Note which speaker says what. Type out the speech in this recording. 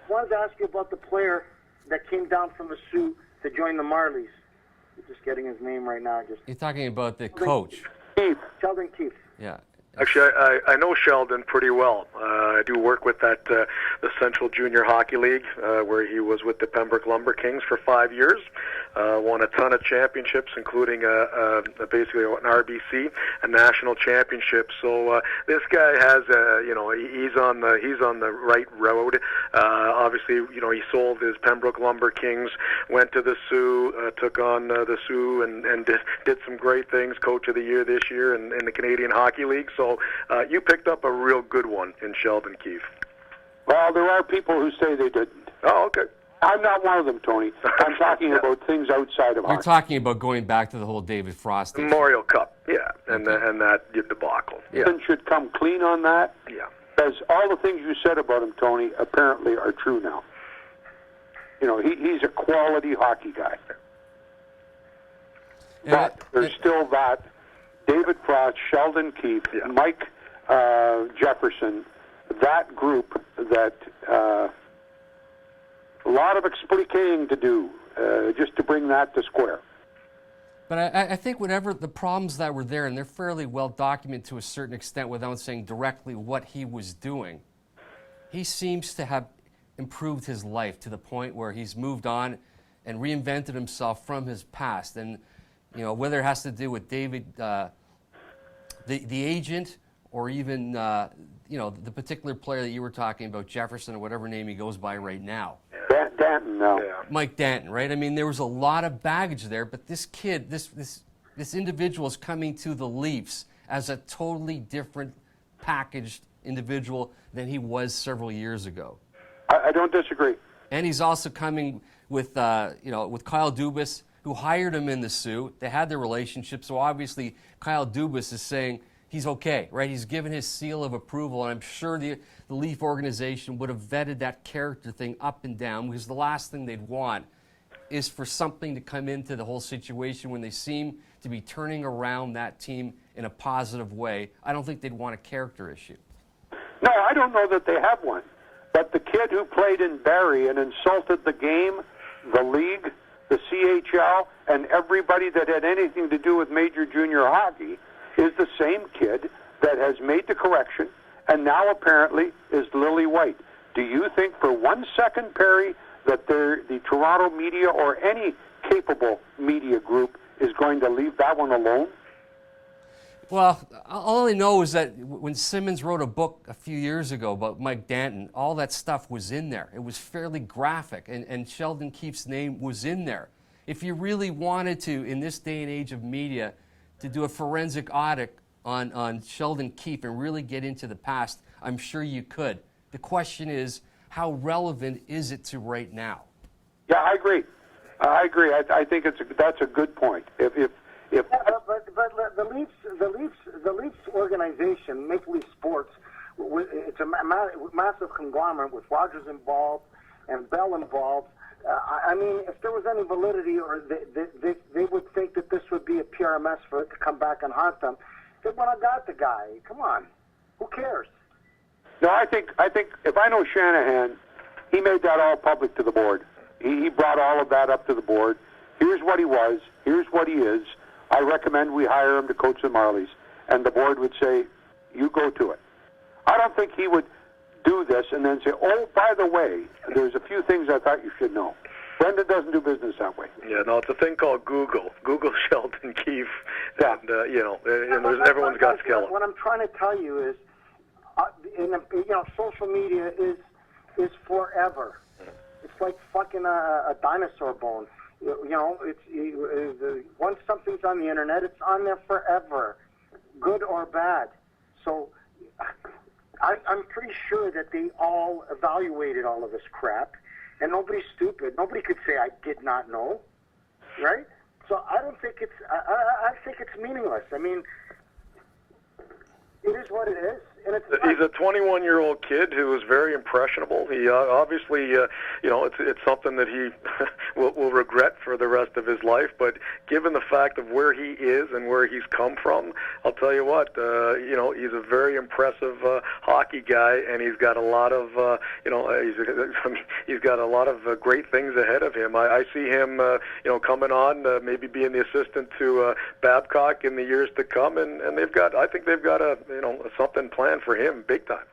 Speaker 1: wanted to ask you about the player that came down from the Sioux to join the Marlies. I'm just getting his name right now.
Speaker 2: You're talking about the coach.
Speaker 3: Keefe.
Speaker 1: Sheldon Keefe.
Speaker 2: Yeah.
Speaker 3: Actually, I know Sheldon pretty well. I do work with the Central Junior Hockey League, where he was with the Pembroke Lumber Kings for 5 years. Won a ton of championships, including basically an RBC, a national championship. So this guy has, he's on the right road. Obviously, he sold his Pembroke Lumber Kings, went to the Sioux, took on the Sioux, and did some great things. Coach of the Year this year in the Canadian Hockey League. So you picked up a real good one in Sheldon Keefe.
Speaker 4: Well, there are people who say they didn't.
Speaker 3: Oh, okay.
Speaker 4: I'm not one of them, Tony. I'm talking about things outside of hockey.
Speaker 2: You're talking about going back to the whole David Frost issue.
Speaker 3: Memorial Cup, yeah, and that debacle. Yeah.
Speaker 4: Should come clean on that.
Speaker 3: Yeah.
Speaker 4: Because all the things you said about him, Tony, apparently are true now. He's a quality hockey guy. But there's still that David Frost, Sheldon Keefe, Mike Jefferson, that group that a lot of explicating to do just to bring that to square.
Speaker 2: But I think whatever the problems that were there, and they're fairly well documented to a certain extent without saying directly what he was doing, he seems to have improved his life to the point where he's moved on and reinvented himself from his past. And, whether it has to do with David, the agent, or even, the particular player that you were talking about, Jefferson, or whatever name he goes by right now.
Speaker 4: Danton now.
Speaker 3: Yeah.
Speaker 2: Mike Danton, right? I mean, there was a lot of baggage there, but this kid, this individual is coming to the Leafs as a totally different packaged individual than he was several years ago.
Speaker 4: I don't disagree.
Speaker 2: And he's also coming with, with Kyle Dubas, who hired him in the Sioux. They had their relationship, so obviously Kyle Dubas is saying he's okay, right? He's given his seal of approval, and I'm sure the Leaf organization would have vetted that character thing up and down, because the last thing they'd want is for something to come into the whole situation when they seem to be turning around that team in a positive way. I don't think they'd want a character issue.
Speaker 4: No, I don't know that they have one. But the kid who played in Barrie and insulted the game, the league, the CHL, and everybody that had anything to do with major junior hockey is the same kid that has made the correction and now apparently is lily white. Do you think for 1 second, Perry, that the Toronto media or any capable media group is going to leave that one alone?
Speaker 2: Well, all I know is that when Simmons wrote a book a few years ago about Mike Danton, all that stuff was in there. It was fairly graphic, and Sheldon Keefe's name was in there. If you really wanted to, in this day and age of media, to do a forensic audit on Sheldon Keefe and really get into the past, I'm sure you could. The question is, how relevant is it to right now?
Speaker 4: Yeah, I agree. I think that's a good point. If
Speaker 1: But the Leafs organization, Maple Leaf Sports, it's a massive conglomerate with Rogers involved and Bell involved. I mean, if there was any validity, or they would think that this would be a PRMS for it to come back and haunt them, they would have got the guy. Come on, who cares?
Speaker 4: No, I think if I know Shanahan, he made that all public to the board. He brought all of that up to the board. Here's what he was. Here's what he is. I recommend we hire him to coach the Marlies. And the board would say, you go to it. I don't think he would do this and then say, oh, by the way, there's a few things I thought you should know. Brendan doesn't do business that way.
Speaker 3: Yeah, no, it's a thing called Google. Google Sheldon Keefe.
Speaker 4: Yeah.
Speaker 3: And everyone's got skill.
Speaker 1: What I'm trying to tell you is, social media is forever. It's like fucking a dinosaur bone. Once something's on the internet, it's on there forever, good or bad. So I'm pretty sure that they all evaluated all of this crap, and nobody's stupid. Nobody could say I did not know, right? So I don't think it's. I think it's meaningless. I mean, it is what it is.
Speaker 3: He's a 21-year-old kid who is very impressionable. He obviously, it's something that he will regret for the rest of his life. But given the fact of where he is and where he's come from, I'll tell you what, he's a very impressive hockey guy, and he's got a lot of, he's got a lot of great things ahead of him. I see him, coming on, maybe being the assistant to Babcock in the years to come, and I think they've got a something planned for him big time.